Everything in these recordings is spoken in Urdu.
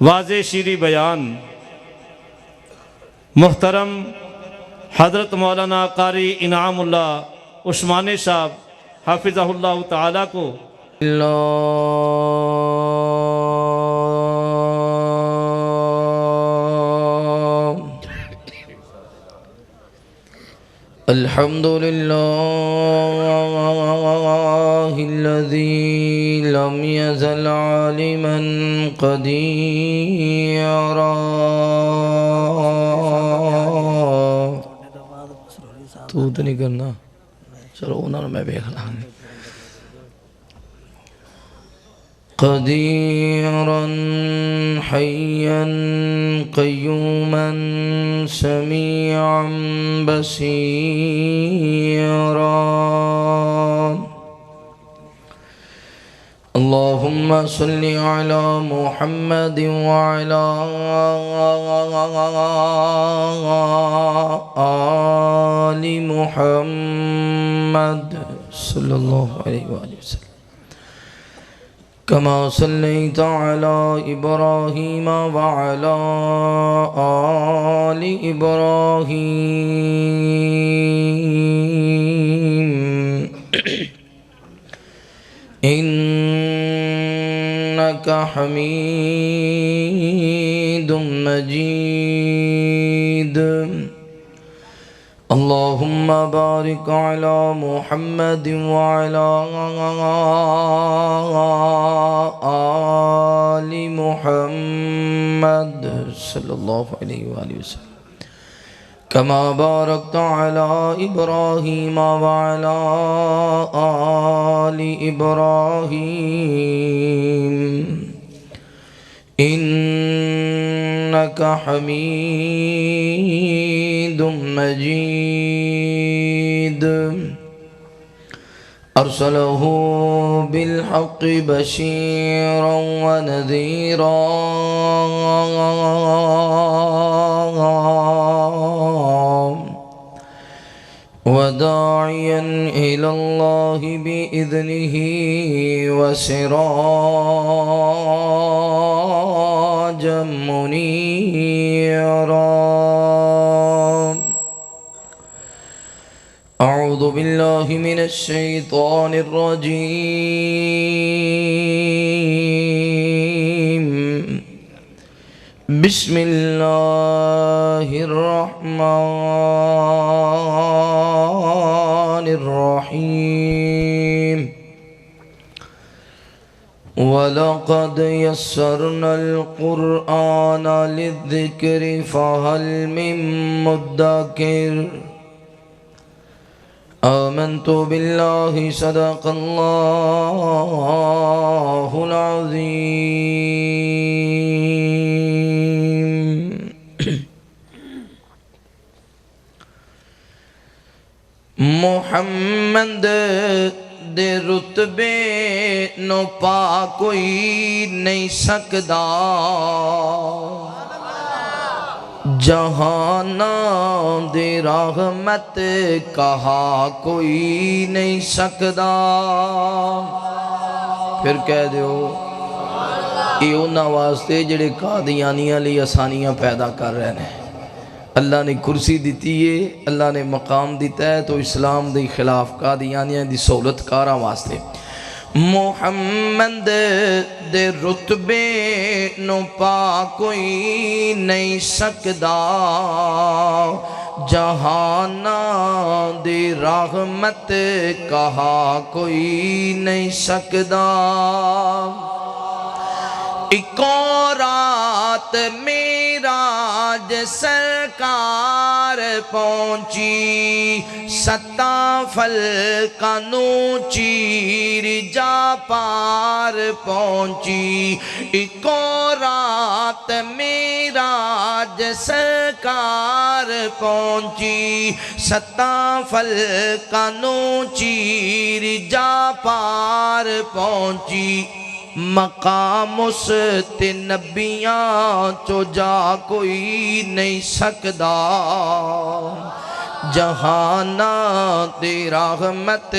واضح شیریں بیان محترم حضرت مولانا قاری انعام اللہ عثمانی صاحب حافظہ اللہ تعالیٰ کو الحمد لله الذي لم يزل عالما قديرا تو نہیں کرنا چلو انہوں نے میں بیخلا قديرا حيا قيوما سميعا بصيرا اللهم صل على محمد وعلى آل محمد صلى الله عليه وآله وسلم كما صليت على إبراهيم وعلى آل إبراهيم إنك حميد مجيد اللهم بارك على محمد وعلى آل محمد صلى الله عليه وآله وسلم كما باركت على إبراهيم وعلى آل إبراهيم إنك حميد مجيد أرسله بالحق بشيرا ونذيرا وداعيا إلى الله بإذنه وسراجا منيرا أعوذ بالله من الشيطان الرجيم بسم الله الرحمن الرحيم وَلَقَدْ يَسَّرْنَا الْقُرْآنَ لِلذِّكْرِ فَهَلْ مِن مُّدَّكِرٍ آمنت بالله صدق الله العظيم محمد دے رتبے نو پا کوئی نہیں سکدا جہاناں دے رحمت کہا کوئی نہیں سکدا پھر کہہ دیو یہ انہاں واسطے جڑے قادیانیاں لی آسانیاں پیدا کر رہے ہیں اللہ نے کرسی دیتی ہے اللہ نے مقام دیتا ہے تو اسلام دے خلاف قادیانیاں دی سہولت کاراں واسطے محمد دے رتبے نو پا کوئی نہیں سکدا جہاناں دی رحمت کہا کوئی نہیں سکدا ایکو رات معراج سرکار پہنچی ستاں فلکاں نو چیر جا پار پہنچی ایکو رات معراج سرکار پہنچی ستاں فلکاں نو چیر جا پار پہنچی مقام اس تے نبیاں چو جا کوئی نہیں سکدا جہانا دی رحمت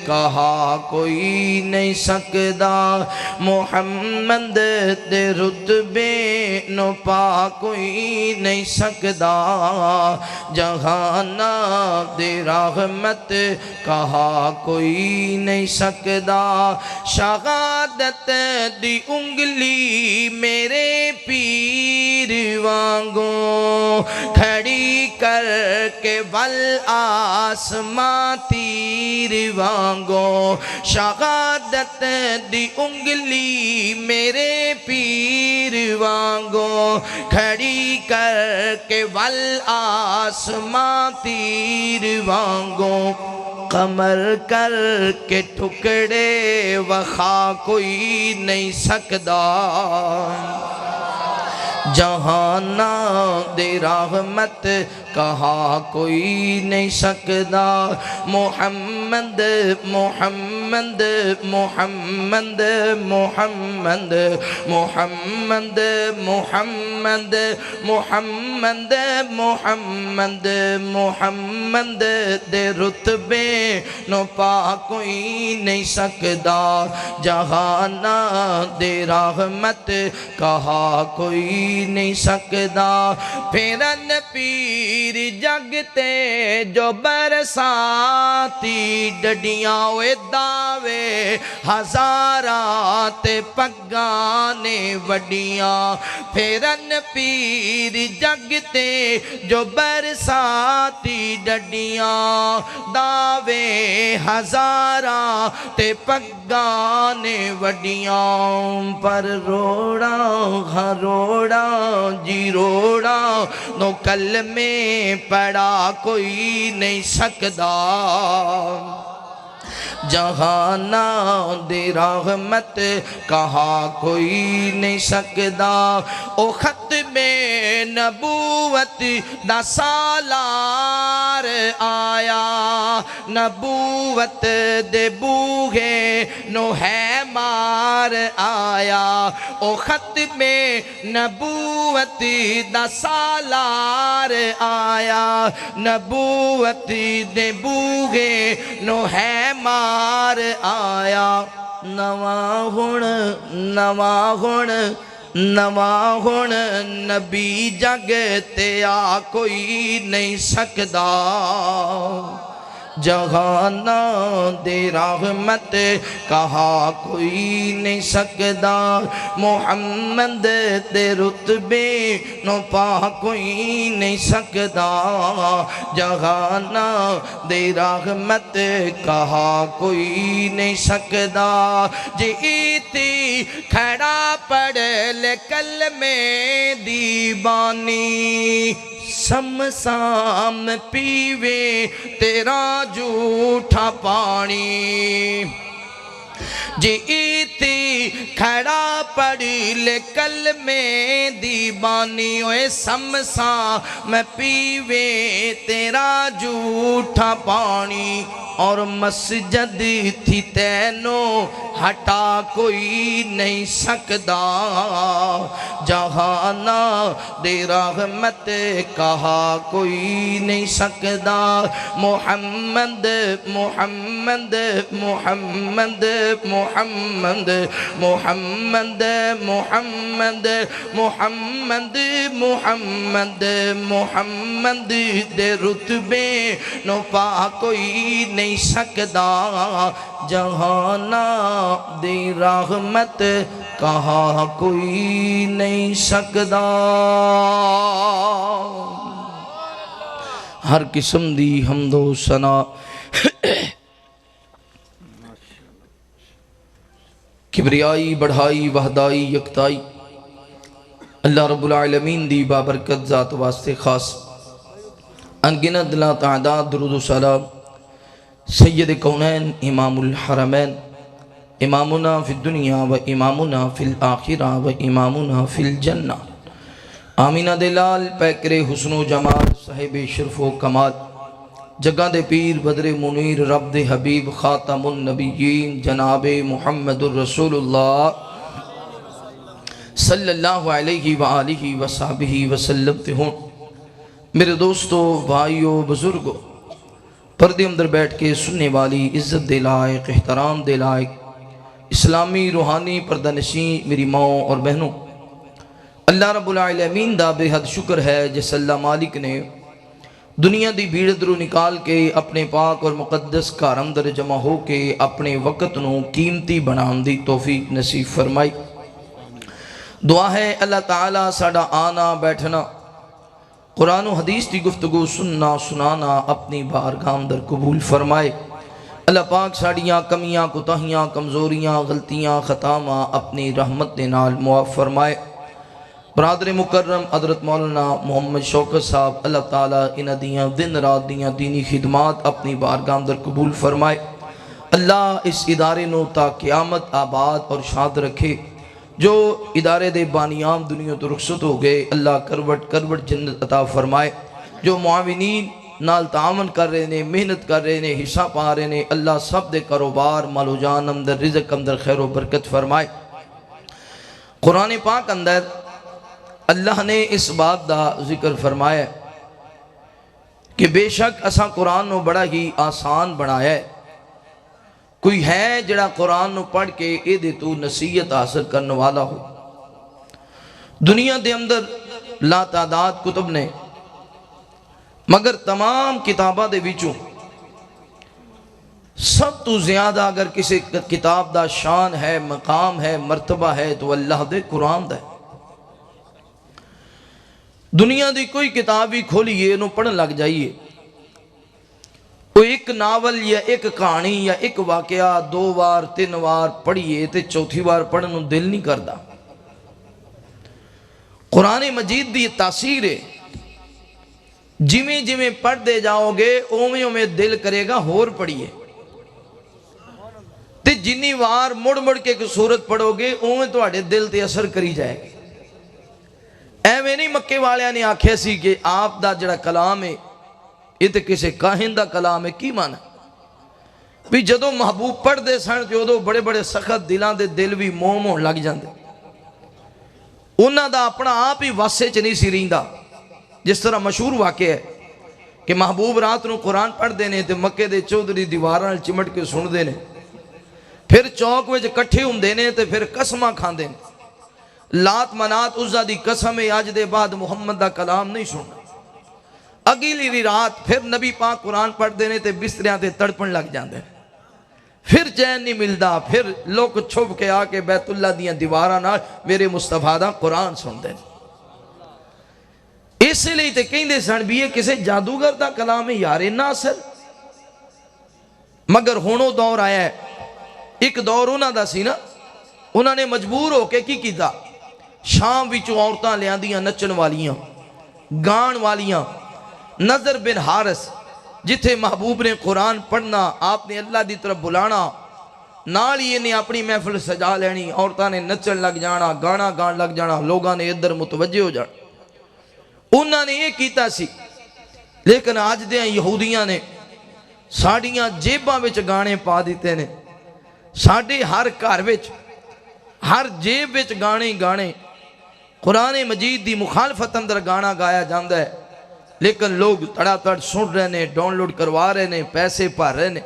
کہا کوئی نہیں سکدا محمد دے رتبے نو پا کوئی نہیں سکدا جہانا دی رحمت کہا کوئی نہیں سکدا شہادت دی انگلی میرے پیر وانگوں کھڑی کر کے ول آسماں تیر وانگوں شہادت دی انگلی میرے پیر وانگوں کھڑی کر کے ول آسماں تیر وانگوں قمر کر کے ٹکڑے وخا کوئی نہیں سکدا جہانا دی رحمت کہا کوئی نہیں سکدا محمد محمد محمد محمد محمد محمد محمد محمد محمد دے رتبے نو پا کوئی نہیں سکدا جہانا دی رحمت کہا کوئی نہیں سکدا پھرن پیر جگتے جو برساتی ڈڈیاں وے دعوے ہزارات پگانے وڈیاں پھرن پیر جگتے جو برساتی ڈڈیاں دعوے ہزارات پگانے وڈیاں پر روڑا گھروڑا جی روڑا نو کل میں پڑا کوئی نہیں سکدا جہانا دی رحمت کہا کوئی نہیں سکدا او ختم نبوت دا سالار آیا نبوت دے بوہے نو ہے مار آیا او ختم نبوت دا سالار آیا نبوت دے بوہے نو ہے مار آیا نواں ہن نبی جگ تے آ کوئی نہیں سکدا جہانا دی رحمت کہا کوئی نہیں سکدا محمد دے رتبے نو پا کوئی نہیں سکدا جہانا دی رحمت کہا کوئی نہیں سکدا جیتی کھڑا پڑھ لے کلمے دی بانی سم سام پیوے تیرا جھوٹا پانی جیتی کھڑا پڑی لے کلمے دی بانی اوے سم سام پیوے تیرا جھوٹا پانی اور مسجد تھی تینوں ہٹا کوئی نہیں سکدا جہانا دی رحمت کہا کوئی نہیں سکدا محمد محمد محمد محمد محمد محمد محمد محمد محمد دے رتبے نو پا کوئی نہیں سکدا جہانا دی رحمت کہا کوئی نہیں سکدا ہر قسم دی حمد و ثنا کبریائی بڑھائی وحدائی یکتائی اللہ رب العالمین دی بابرکت ذات واسطے خاص انگنت لا تعداد درود و سلام سید کونین امام الحرمین امامنا فی الدنیا و امامنا فی الآخرہ و امامنا فی الجنہ آمینہ دلال پیکر حسن و جمال صاحب شرف و کمال جگہ دے پیر بدر منیر رب دے حبیب خاتم النبیین جناب محمد الرسول اللہ صلی اللہ علیہ وآلہ وصحبہ وسلم تے ہوں میرے دوستو بھائیو بزرگو پردے اندر بیٹھ کے سننے والی عزت دے لائق احترام دے لائق اسلامی روحانی پردہ نشین میری ماں اور بہنوں، اللہ رب العالمین دا بے حد شکر ہے جس اللہ مالک نے دنیا دی بھیڑ درو نکال کے اپنے پاک اور مقدس گھر اندر جمع ہو کے اپنے وقت نو قیمتی بنان دی توفیق نصیب فرمائی۔ دعا ہے اللہ تعالیٰ ساڈا آنا بیٹھنا قرآن و حدیث کی گفتگو سننا سنانا اپنی بارگاہ اندر قبول فرمائے۔ اللہ پاک ساڑیاں کمیاں کوتاہیاں کمزوریاں غلطیاں خطاماں اپنی رحمت دے نال معاف فرمائے۔ برادر مکرم حضرت مولانا محمد شوکت صاحب اللہ تعالیٰ انہ دیاں دن رات دیاں دینی خدمات اپنی بارگاہ اندر قبول فرمائے۔ اللہ اس ادارے نو تا قیامت آباد اور شاد رکھے۔ جو ادارے دے بانیام دنیا تو رخصت ہو گئے اللہ کروٹ جنت عطا فرمائے۔ جو معاونین نال تعاون کر رہے نے محنت کر رہے نے حصہ پا رہے نے اللہ سب دے کاروبار مال و جان اندر رزق اندر خیر و برکت فرمائے۔ قرآن پاک اندر اللہ نے اس بات دا ذکر فرمایا کہ بے شک اساں قرآن نو بڑا ہی آسان بنایا ہے۔ کوئی ہے جڑا قرآن نو پڑھ کے اے دے تو نصیحت حاصل کرنے والا ہو۔ دنیا دے اندر لا تعداد کتب نے، مگر تمام کتابہ دے وچوں سب تو زیادہ اگر کسی کتاب دا شان ہے مقام ہے مرتبہ ہے تو اللہ دے قرآن دا ہے۔ دنیا دی کوئی کتاب بھی کھولیے انہوں پڑھن لگ جائیے، وہ ایک ناول یا ایک کہانی یا ایک واقعہ 2 بار 3 بار پڑھیے تے چوتھی بار پڑھنوں دل نہیں کردا۔ قرآن مجید دی تاثیر ہے، جویں جویں پڑھ دے جاؤ گے اوویں اوویں دل کرے گا ہور پڑھیے، تے جنی وار مڑ مڑ کے ایک سورت پڑھو گے اوویں تواڈے دل تے اثر کری جائے گی۔ ایویں نہیں مکے والیاں نے آکھیا سی کہ آپ دا جڑا کلام ہے یہ تو کسی کاہن دا کلام ہے، کی مانا بھی جدو محبوب پڑھ دے سن تے ادو بڑے بڑے سخت دلان دے دل بھی موم ہون لگ جاندے، انہاں دا اپنا آپ ہی واسے چ نہیں سی رہندا۔ جس طرح مشہور واقعہ ہے کہ محبوب رات نو قرآن پڑھ دے نے تے مکے دے چودھری دیواراں چمٹ کے سن دے نے، پھر چوک وچ کٹھے ہوندے نے تے پھر قسماں کھاندے نے، لات منات عزا دی قسم اج دے بعد محمد دا کلام نہیں سننا۔ اگلی رات پھر نبی پاک قرآن پڑھ دینے تے بستریاں تے تڑپن لگ جاندے، پھر چین نہیں ملدا، پھر لوگ چھپ کے آ کے بیت اللہ دیاں دیواراں نال میرے مصطفیٰ دا قرآن سن دے۔ اس لیے تے کہندے سن بھی یہ کسے جادوگر دا کلام ہے یار نہ اثر، مگر ہونو دور آیا ہے۔ ایک دور انہاں دا سی نا، انہاں نے مجبور ہو کے کی کیتا، شام وچوں عورتاں لیاندیاں نچن والیاں گان والیاں، نظر بن حارث جتھے محبوب نے قرآن پڑھنا آپ نے اللہ دی طرف بلانا، نال ہی نے اپنی محفل سجا لینی، عورتاں نے نچن لگ جانا گانا گان لگ جانا، لوگاں نے ادھر متوجہ ہو جانا۔ انہاں نے یہ کیتا سی، لیکن آج دیاں یہودیاں نے ساڑیاں جیباں وچ گانے پا دیتے نے، ساڑے ہر گھر وچ ہر جیب وچ گانے گانے، قرآن مجید دی مخالفت اندر گانا گایا جاندہ ہے، لیکن لوگ تڑا تڑ سن رہے نے، ڈاؤن لوڈ کروا رہے نے، پیسے پا رہے نے۔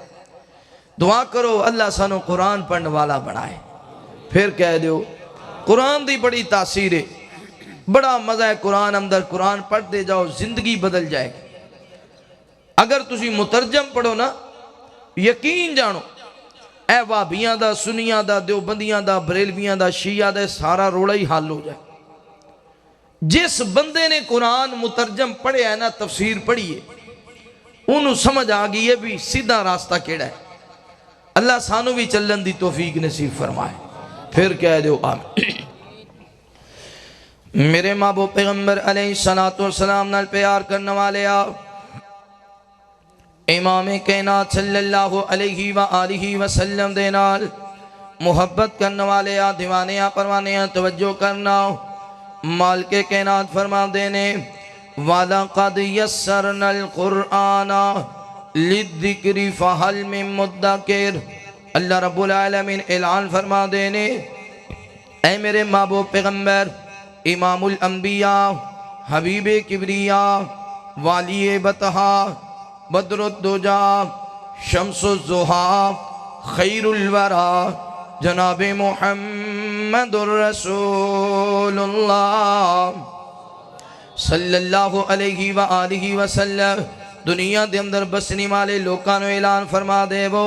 دعا کرو اللہ سانو قرآن پڑھنے والا بنائے۔ پھر کہہ دیو قرآن دی بڑی تاثیر ہے، بڑا مزہ ہے قرآن اندر، قرآن پڑھ دے جاؤ زندگی بدل جائے گی۔ اگر تسی مترجم پڑھو نا یقین جانو اے وہابیاں دا سنیاں دا دیوبندیاں دا بریلویاں دا شیعہ دا سارا روڑا ہی حل ہو جائے۔ جس بندے نے قرآن مترجم پڑھے ہے نا تفسیر پڑھی ہے انہوں سمجھ آگئی ہے بھی سیدھا راستہ کیڑا ہے۔ اللہ سانو بھی چلن دی توفیق نصیب فرمائے۔ پھر کہہ دیو آمین۔ میرے محبوب پیغمبر علیہ السلام نال پیار کرنے والے آپ امام کائنات صلی اللہ علیہ وآلہ وسلم دے نال محبت کرنے والے آپ دیوانے آپ پروانے آپ توجہ کرنا۔ مالک کائنات فرما دینے وَلَقَدْ يَسَّرْنَا الْقُرْآنَ لِلذِّكْرِ فَهَلْ مِن مُدَّكِرٍ۔ اللہ رب العالمین اعلان فرما دینے اے میرے محبوب پیغمبر امام الانبیاء حبیب کبریاء والی بطحا بدر الدجا شمس الضحا خیر الورا جناب محمد الرسول اللہ صلی اللہ علیہ وآلہ وسلم دنیا دے اندر بسنے والے لوکاں نو اعلان فرما دے وہ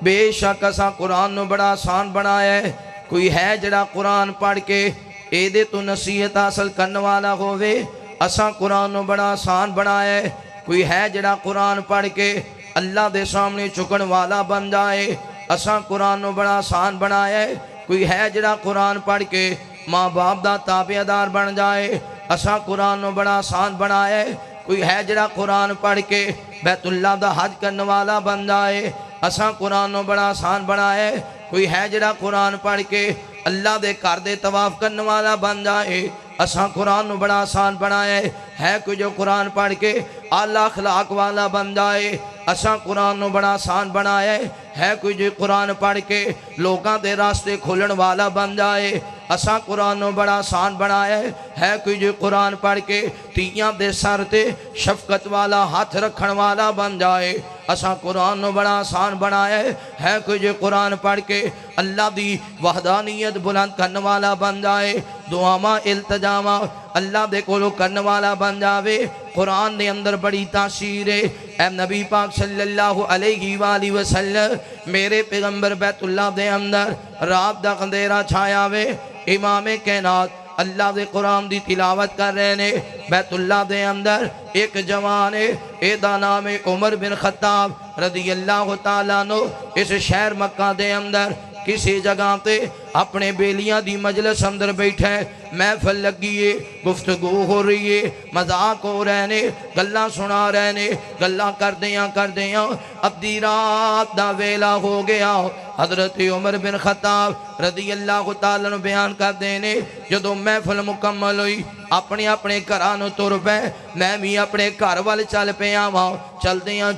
بے شک اساں قرآن نو بڑا آسان بنایا ہے کوئی ہے جڑا قرآن پڑھ کے اے دے تو نصیحت حاصل کرنے والا ہووے اساں قرآن نو بڑا آسان بنایا ہے کوئی ہے جڑا قرآن پڑھ کے اللہ دے سامنے چکن والا بن جائے اساں قرآن نو بڑا آسان بنایا ہے کوئی ہے جڑا قرآن پڑھ کے ماں باپ دا تابعدار بن جائے اساں قرآن نو بڑا آسان بنایا ہے کوئی ہے جڑا قرآن پڑھ کے بیت اللہ دا حج کرنے والا بن جائے اساں قرآن نو بڑا آسان بنایا ہے کوئی ہے جڑا قرآن پڑھ کے اللہ دے گھر دے طواف کرنے والا بن جائے اساں قرآن نو بڑا آسان بنایا ہے کوئی جو قرآن پڑھ کے اعلی اخلاق والا بن جائے اساں قرآن نو بڑا آسان بنایا ہے کوئی جو قرآن پڑھ کے لوگاں دے راستے کھولن والا بن جائے اساں قرآن نو بڑا آسان بنایا ہے کوئی جو قرآن پڑھ کے تیاں دے سر تے شفقت والا ہاتھ رکھن والا بن جائے اساں قرآن نو بڑا آسان بنایا ہے کوئی جو قرآن پڑھ کے اللہ دی وحدانیت بلند کرنے والا بن جائے دعاواں التجاواں اللہ دے کولو کرنے والا بن جاوے قرآن دے اندر بڑی تاثیر ہے اے نبی پاک صلی اللہ علیہ وآلہ وسلم میرے پیغمبر بیت اللہ دے اندر رات دا اندھیرا چھایا وے امام کائنات اللہ دے قرآن دی تلاوت کر رہے نے بیت اللہ دے اندر ایک جوان ہے اے دا نام عمر بن خطاب رضی اللہ تعالیٰ عنہ اس شہر مکہ دے اندر کسی جگہ تے اپنے بیلیاں دی مجلس اندر بیٹھے محفل لگیے گفتگو ہو رہی ہے مذاق ہو رہنے گلاں سنا رہنے گلاں کر دیاں اب دی رات دا ویلا ہو گیا حضرت عمر بن خطاب رضی اللہ تعالیٰ نے بیان کر دینے جدو محفل مکمل ہوئی اپنے گھرانو تر پے میں بھی اپنے گھر وال چل پہ آواں چل دیاں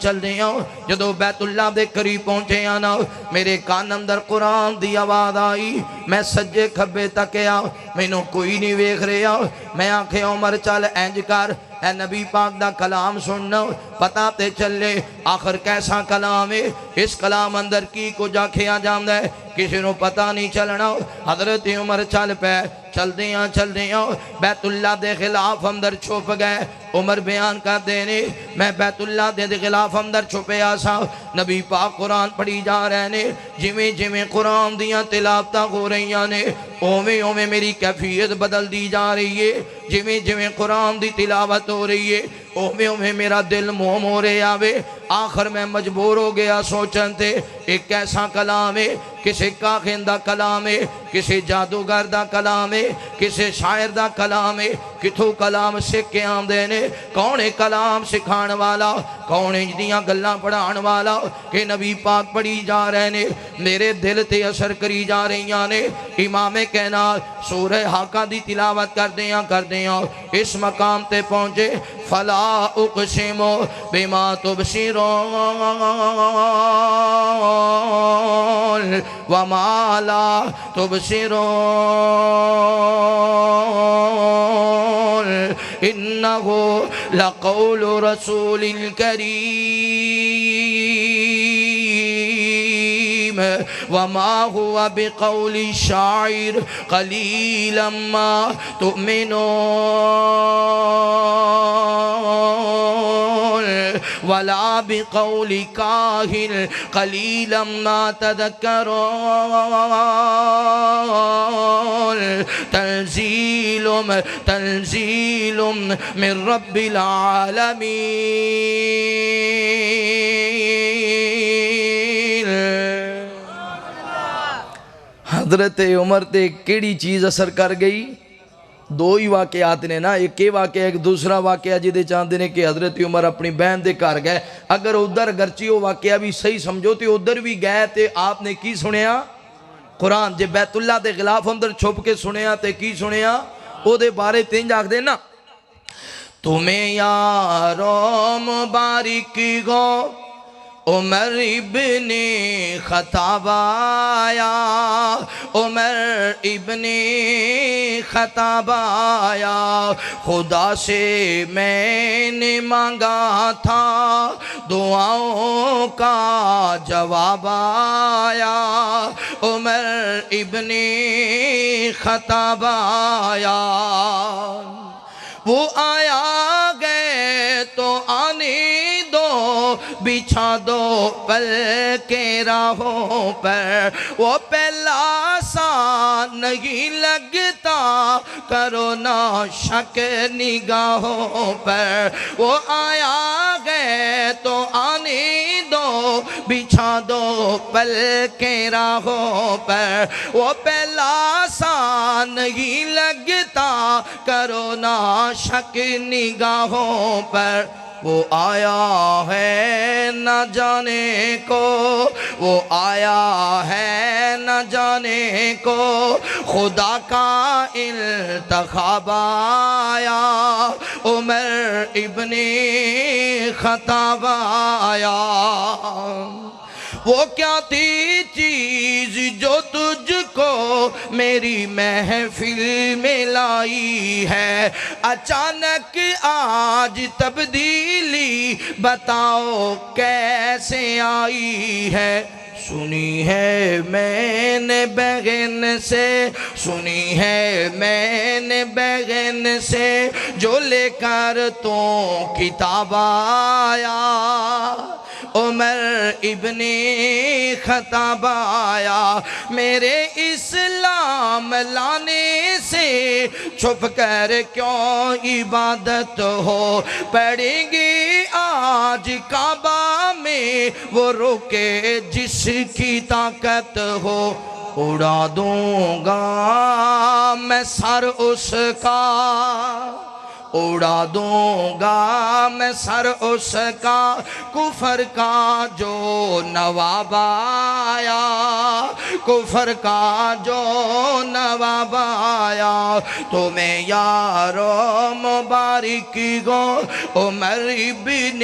جدو بیت اللہ دے قریب پہنچے آنا میرے کان اندر قرآن دی آواز آئی میں سجے کھبے تکیا مینوں کوئی نہیں ویکھ رہا میں آنکھیں عمر چل انج کر اے نبی پاک دا کلام سننا پتہ تے چلے آخر کیسا کلام ہے اس کلام اندر کی کو جا کھیا جاندہ ہے کسی نو پتہ نہیں چلنا حضرت عمر چل پہ چل دیاں بیت اللہ دے خلاف اندر چھپ گئے عمر بیان کر دینے میں بیت اللہ دے خلاف اندر چھپے آسا نبی پاک قرآن پڑھی جا رہے نے جویں قرآن دیاں تلاوتاں ہو رہیاں نے اویں میری کیفیت بدل دی جا رہی ہے جویں قرآن دی تلاوت ہو رہی ہے اویں میرا دل موم ہو رہے آوے آخر میں مجبور ہو گیا سوچن تے ایک ایسا کلام ہے کسی کاخن دا کلام ہے کسی جادوگر دا کلام ہے کسی شاعر دا کلام ہے کتھو کلام سکھ کے آمدے نے کون کلام سکھان والا کون دیاں گلاں پڑھان والا کہ نبی پاک پڑھی جا رہے نے میرے دل تے اثر کری جا رہیاں نے امام کائنات سورہ حاقہ دی تلاوت کر دیاں اس مقام تے پہنچے فلا اقسم بما تبصرون وما لا تبصرون إنه لقول رسول كريم وما هو بقول الشاعر قليلا ما تؤمنون ولا بقول كاهن قليلا ما تذكرون تنزيل من رب العالمين حضرت عمر تے کیڑی چیز اثر کر گئی دو ہی واقعات نے نا ایک واقعہ ایک دوسرا واقعہ جدے چاہتے ہیں کہ حضرت عمر اپنی بہن دے گھر گئے اگر ادھر گرچی وہ واقعہ بھی صحیح سمجھو تو ادھر بھی گئے تے آپ نے کی سنیا قرآن جے بیت اللہ دے خلاف اندر چھپ کے سنیا تے کی سنیا او دے بارے تینج آکھ دے نا تمہیں یارو مبارک ہو عمر ابن خطاب آیا، عمر ابن خطاب آیا، خدا سے میں نے مانگا تھا دعاؤں کا جواب آیا، عمر ابن خطاب آیا، وہ آیا گئے تو آنے دو، بچھا دو پل کے راہوں پر، وہ پہلا سا نہیں لگتا، کرو نہ شک نگاہوں پر، وہ آیا گئے تو آنے دو، بچھا دو پل کے راہوں پر، وہ پہلا سا نہیں لگتا، کرو نہ شک نگاہوں پر، وہ آیا ہے نہ جانے کو، وہ آیا ہے نہ جانے کو، خدا کا انتخاب آیا، عمر ابن خطاب آیا، وہ کیا تھی چیز جو تجھ کو میری محفل میں لائی ہے، اچانک آج تبدیلی بتاؤ کیسے آئی ہے، سنی ہے میں نے بغن سے، سنی ہے میں نے بغن سے، جو لے کر تو کتاب آیا، عمر ابن خطاب آیا، میرے اسلام لانے سے چھپ کر کیوں عبادت ہو، پڑیں گی آج کعبہ میں وہ روکے جس کی طاقت ہو، اڑا دوں گا میں سر اس کا، اڑا دوں گا میں سر اس کا، کفر کا جو نواب آیا، کفر کا جو نواب آیا، تمہیں یارو مبارک گو، عمر ابن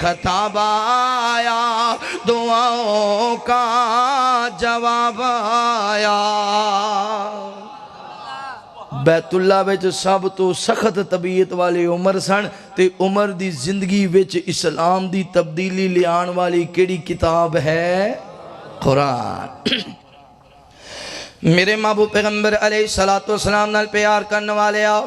خطاب آیا، دعاؤں کا جواب آیا۔ بیت اللہ وچ سب تو سخت طبیعت والے عمر سن، تے عمر دی زندگی وچ اسلام دی تبدیلی لیان والی کیڑی کتاب ہے؟ قرآن۔ میرے محبوب پیغمبر علیہ السلام نال پیار کرنے والے آؤ،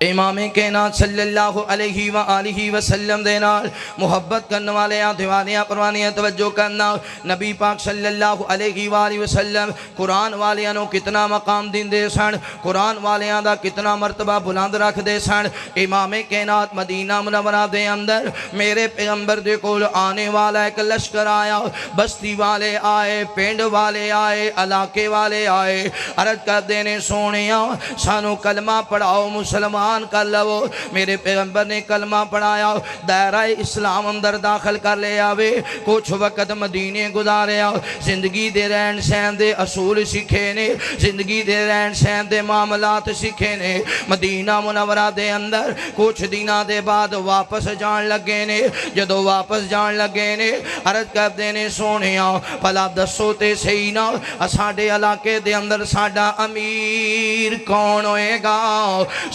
امام کائنات صلی اللہ علیہ وآلہ وسلم دے نال محبت کرنے والے دیوانیاں پروانیاں توجہ کرنا، نبی پاک صلی اللہ علیہ وآلہ وسلم قرآن والیاں نو کتنا مقام دین دے سن، قرآن والیاں دا کتنا مرتبہ بلند رکھ دے سن۔ امام کائنات مدینہ منورہ دے اندر میرے پیغمبر دے کول آنے والا ایک لشکر آیا، بستی والے آئے، پینڈ والے آئے، علاقے والے آئے، عرض کر دینے سونیاں سانو کلمہ پڑھاؤ، مسلمان کر لو۔ میرے پیغمبر نے کلمہ پڑھایا، دائرہ اسلام اندر داخل کر لے آوے، کچھ وقت مدینے گزاریا، زندگی دے رہن سہن دے اصول سکھے نے، زندگی دے رہن سہن دے معاملات سکھے نے، مدینہ منورہ دے اندر کچھ دنہ دے بعد واپس جان لگے نے، جدو واپس جان لگے نے عرض کر دینے سونیاں پلا دسو تے سینا ساڑھے علاقے دے اندر ساڑھا امیر کون ہوئے گا،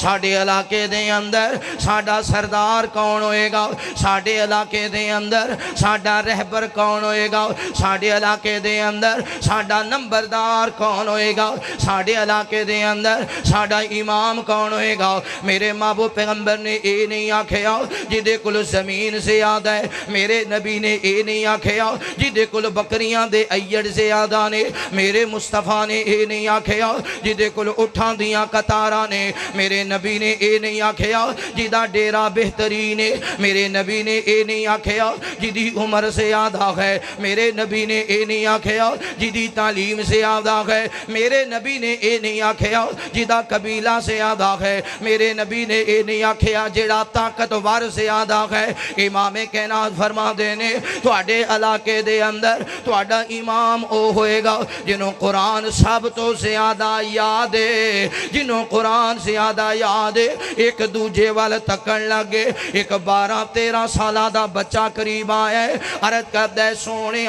ساڑھے علاقے دے اندر ساڑھا سردار کون ہوئے گا، ساڑھے علاقے دے اندر ساڑھا رہبر کون ہوئے گا، ساڑھے علاقے دے اندر ساڑھا نمبردار کون ہوئے گا، ساڑھے علاقے دے اندر ساڑھا امام کون ہوئے گا۔ میرے محبوب پیغمبر نے اے نہیں آکھیا جدے کل زمین زیادہ ہے، میرے نبی نے اے نہیں آکھیا جدے کل بکریاں دے ایڑ زیادہ نے، میرے مصطفیٰ نے اے نہیں آکھیا جدے کل اٹھان دیاں قطارہ نے، میرے نبی نے اے نہیں آکھیا جدہ ڈیرہ بہترین ہے، میرے نبی نے اے نہیں آکھیا جدی عمر زیادہ ہے، میرے نبی نے اے نہیں آکھیا جدی تعلیم زیادہ ہے، میرے نبی نے اے نہیں آکھیا جدہ قبیلہ زیادہ ہے، میرے نبی نے اے نہیں آکھیا جڑا طاقتور زیادہ ہے۔ امام کائنات فرما دینے تواڈے علاقے دے اندر تواڈا امام او ہوئے گا جنہوں قرآن سب تو زیادہ یاد ہے، جنہوں قرآن زیادہ یاد ہے۔ دے ایک دوجے وال تکن لگے ایک 12-13 سالہ دا بچہ قریب آیا ہے عرض کردہ سونے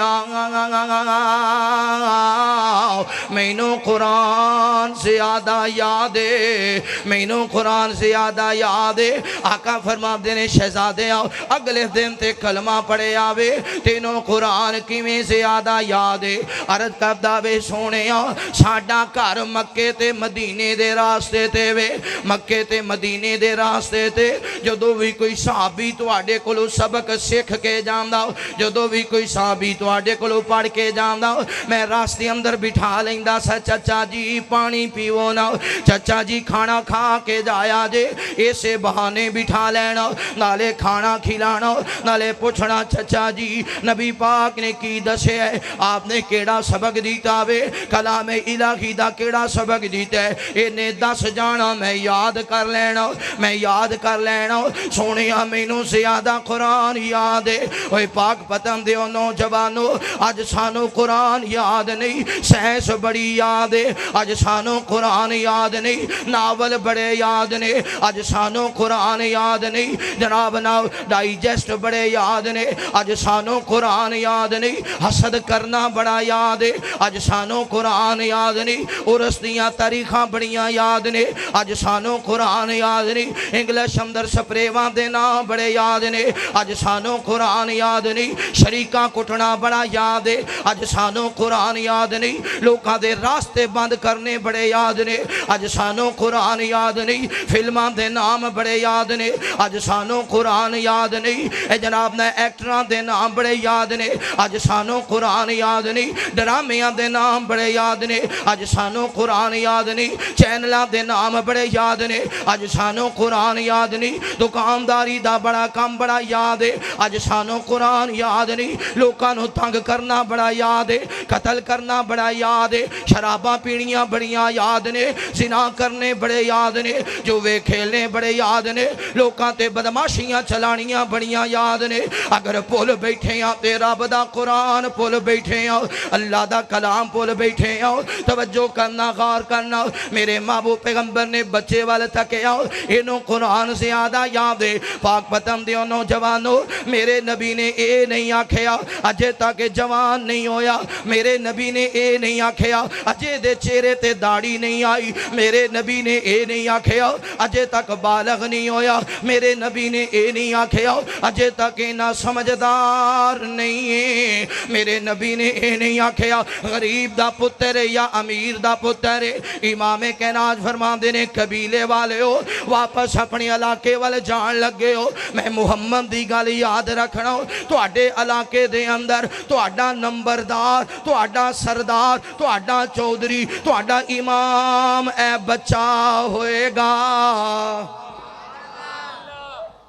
مینو قرآن زیادہ یاد ہے مینو قرآن زیادہ یاد ہے آقا فرما دینے شہزادے آؤ اگلے دن تے کلمہ پڑے آوے تینوں قرآن کی میں زیادہ یاد ہے عرض کردہ بے سونے آؤ ساڑھا کار مکے تے مدینے دے راستے تے وے مکے تے مدینے دے راستے تے جدو بھی کوئی صحابی تو آڑے کلو سبق سکھ کے جاندہ جدو بھی کوئی صحابی تو آڑے کلو پڑھ کے جاندہ میں راستے اندر بٹھا لیندہ سا چچا جی پانی پیو نا چچا جی کھانا کھا کے جایا جے ایسے بہانے بٹھا لینا نالے کھانا کھلانا نالے پوچھنا چچا جی نبی پاک نے کی دسے ہے آپ نے کیڑا سبق دیتا وے کلام الہی دا کیڑا سبق دیتا ہے انہیں 10 جانا میں یاد کر لینا سونیا مینو زیادہ قرآن یاد ہے اوہ پاک پتن دیو نوجوانو آج سانو قرآن یاد نہیں سینس بڑی یاد ہے آج سانو قرآن یاد نہیں ناول بڑے یاد نہیں آج سانو قرآن یاد نہیں جناب ناو ڈائیجسٹ بڑے یاد نہیں آج سانو قرآن یاد نہیں حسد کرنا بڑا یاد ہے آج سانو قرآن یاد نہیں ارسدیاں تاریخاں بڑیاں یاد نہیں آج سانو قرآن یاد نہیں انگلش اندر سپریوان دینا بڑے یاد نہیں آج سانو قرآن یاد نہیں شریکاں کٹنا بڑا یاد ہے آج سانو قرآن یاد نہیں لوکاں دے راستے بند کرنے بڑے یاد نے آج سانو قرآن یاد نہیں فلمان دے نام بڑے یاد نے آج سانو قرآن یاد نہیں اے جناب نے ایکٹران دے نام بڑے یاد نے آج سانو قرآن یاد نہیں ڈرامیاں دے نام بڑے یاد نے آج سانو قرآن یاد نہیں چینلہ دے نام بڑے یاد نے آج سانو قرآن یاد نہیں دکانداری دا بڑا کام بڑا یاد ہے آج سانو قرآن یاد نہیں لوکانو تنگ کرنا بڑا یاد ہے قتل کرنا بڑا یاد ہے شراباں پینیاں بڑیاں یاد نے زنا کرنے بڑے یاد نے جو وے کھیلنے بڑے یاد نے لوکاں تے بدماشیاں چلانیاں بڑیاں یاد نے اگر پول بیٹھے ہیں تیرا بدا قرآن پول بیٹھے ہیں اللہ دا کلام پول بیٹھے ہیں توجہ کرنا غور کرنا میرے محبوب پیغمبر نے بچے والے تھکے انہوں قرآن زیادہ یاد ہے پاک پتن دیو نوجوانو میرے نبی نے اے نہیں آکھیا اجے تک جوان نہیں ہویا میرے نبی نے اے نہیں آکھیا اجے دے چہرے تے داڑھی نہیں آئی میرے نبی نے اے نہیں آکھیا اجے تک بالغ نہیں ہویا میرے نبی نے اے نہیں آکھیا اجے تک نہ سمجھدار نہیں ہے میرے نبی نے اے نہیں آکھیا غریب دا پتر یا امیر دا پتر امام کائنات فرما دینے قبیلے والے ہو واپس اپنی علاقے والے جان لگے ہو میں محمد دی گل یاد رکھنا ہو تو اڈے علاقے دے اندر تو اڈا نمبردار تو اڈا سردار تو اڈا چودری تو اڈا امام اے بچہ ہوئے گا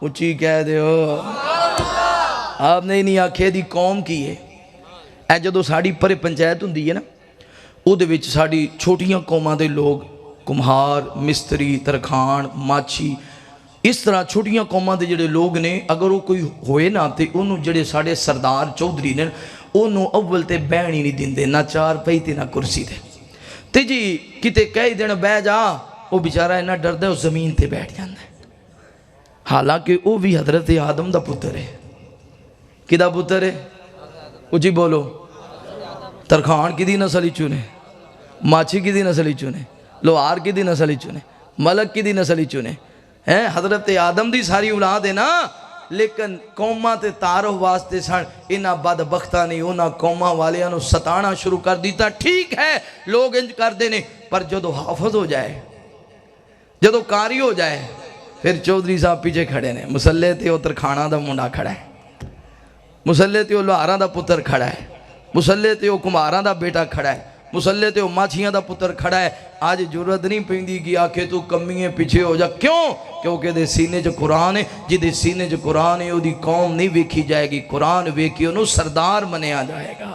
اچھی کہہ دے ہو آپ نے نہیں آکھے دی قوم کی ہے اے جدو ساڑی پرے پنچایت ہوں دی ہے نا او دے وچ ساڑی چھوٹیاں قوماں دے لوگ کمہار مستری ترکھان ماچھی اس طرح چھوٹیاں قوماں دے جڑے لوگ نے اگر وہ کوئی ہوئے نہ تے انہوں جڑے ساڑے سردار چودری نے انہوں اول تے بین ہی نہیں دین دے نہ چار پئی تے نہ کرسی دے تے جی کتے کئی دن بے جا وہ بیچارہ نہ ڈر دے وہ زمین تے بیٹھ جاندے حالانکہ وہ بھی حضرت آدم دا پتر ہے کی دا پتر ہے وہ جی بولو ترخان کی دی نسل ہی چونے ماچھی کی دی نسل ہی چونے لوہار کی دی نسل ہی چونے ملک کی دی نسل ہی چونے حضرت آدم دی ساری اولاد ہے نا لیکن قوماں تے تعارف واسطے سن انہاں بدبختہ نہیں انہاں قوماں والے انہوں ستانا شروع کر دیتا ٹھیک ہے لوگ انج کر دینے پر جدو حافظ ہو جائے جدو کاری ہو جائے پھر چودری صاحب پیچھے کھڑے نے مسلح تے وہ ترکھانا دا منڈا کھڑا ہے مسلح تے وہ لوہاراں دا پتر کھڑا ہے مسلح تے وہ کمہاراں دا بیٹا کھڑا ہے مسلح تے وہ ماچھیاں دا پتر کھڑا ہے آج ضرورت نہیں پیندی کہ آکھے تو کمیے پیچھے ہو جا کیوں کیونکہ دے سینے جو قرآن ہے جی دے سینے جو قرآن ہے وہ دی قوم نہیں ویکھی جائے گی قرآن ویکھی انہوں سردار منیا جائے گا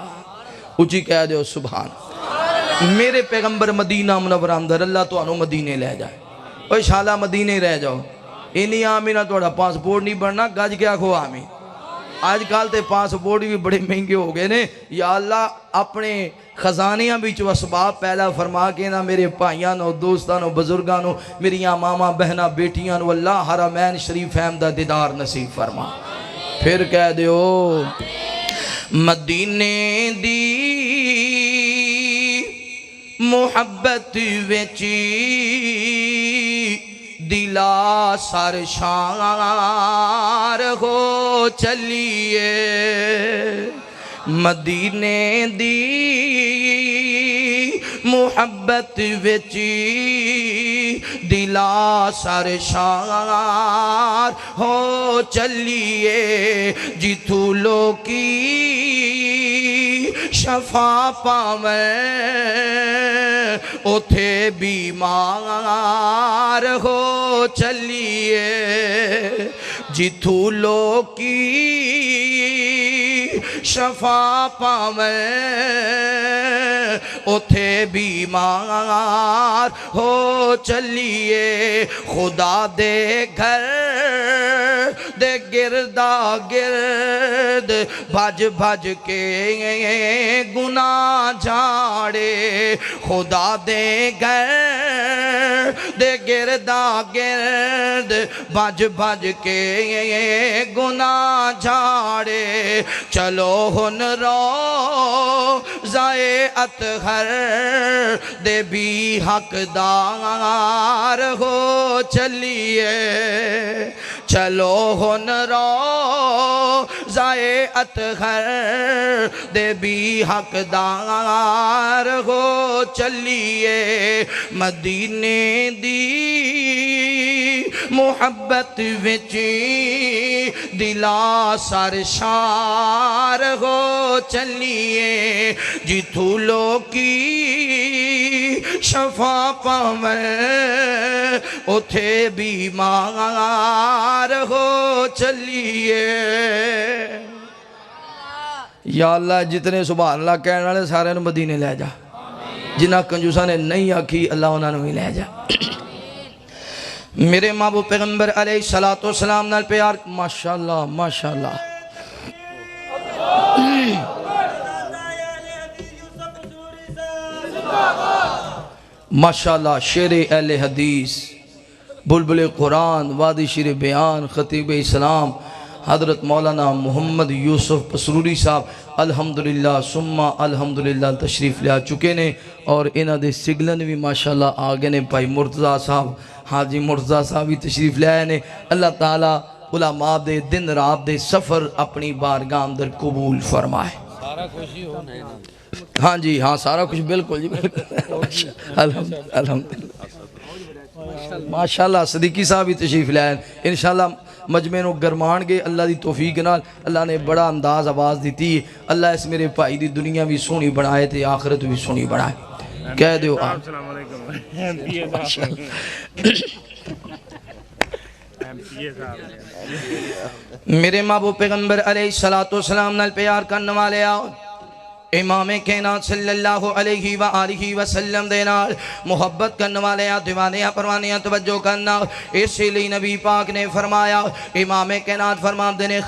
اچھی کہہ دے سبحان میرے پیغمبر مدینہ منورہ اندر اللہ تو انہوں مدینے لے جائے اوہ شالہ مدینے رہ جاؤ انہی آمینہ توڑا پاسپورٹ نہیں بڑھنا گاج کیا کھو آمین آج کال تے پاسپورٹ بھی بڑے مہنگے ہو گئے نے یا اللہ اپنے خزانیاں بچ اسباب پیدا فرما کے نا میرے بھائیاں نو دوستاں نو بزرگاں نو میریاں ماما بہنا بیٹیاں نو اللہ حرمین شریفین دا دیدار نصیب فرما پھر کہہ دیو مدینے دی محبت وچی دلا سرشار ہو چلیے مدینے دی محبت وچی دلا سرشار ہو چلیے جتھو لوکی شفا پاویں اوتھے بیمار ہو چلیے جتھو لوکی شفا پاویں اوتھے بیمار ہو چلیے خدا دے گھر دے گردا گرد بھج بھج کے گناہ جھاڑے خدا دے گھر دے گردا گرد بھج بھج کے گناہ جھاڑے چلو ہن روضائے اطہر دے بھی حقدار ہو چلیے چلو ہن روضائے اطہر دے بھی حقدار ہو چلیے مدینے دی محبت وچی دلا سرشار ہو چلیے جتھو لوکی شفا پاویں اوتھے بیمار ہو چلیے یا اللہ جتنے سبحان اللہ کہنے والے سارے نو مدینے لے جا جنہ کنجوساں نے نہیں آکھی اللہ انہاں نو ہی لے جا میرے محبوب پیغمبر علیہ السلام نال پیار ماشاءاللہ ماشاءاللہ ماشاءاللہ شیر اہل حدیث بلبل قرآن وادی شیر بیان خطیب اسلام حضرت مولانا محمد یوسف پسروری صاحب الحمدللہ ثم الحمدللہ تشریف لیا چکے نے اور انہ دے سگلن بھی ماشاءاللہ آگے نے بھائی مرتضیٰ صاحب حاجی مرتضیٰ صاحب بھی تشریف لیا نے اللہ تعالیٰ علماء دے دن رات دے سفر اپنی بارگاہ اندر قبول فرمائے سارا خوشی ہو ہاں جی ہاں سارا کچھ بالکل جی الحمدللہ ماشاءاللہ صدیقی صاحب بھی تشریف لائے انشاءاللہ مجمع نو گرمان گے اللہ دی توفیق نال اللہ نے بڑا انداز آواز دیتی ہے اللہ اس میرے بھائی دی دنیا بھی سونی بنائے تھے آخرت بھی سونی بنائے کہہ دیو السلام علیکم میرے محبوب پیغمبر علیہ السلام نال پیار کرنے والے آؤ امام کائنات صلی اللہ علیہ وآلہ وسلم دے نال محبت کرنے والے دیوانیاں پروانیاں توجہ کرنا اسی لیے نبی پاک نے فرمایا امام کائنات فرما دینے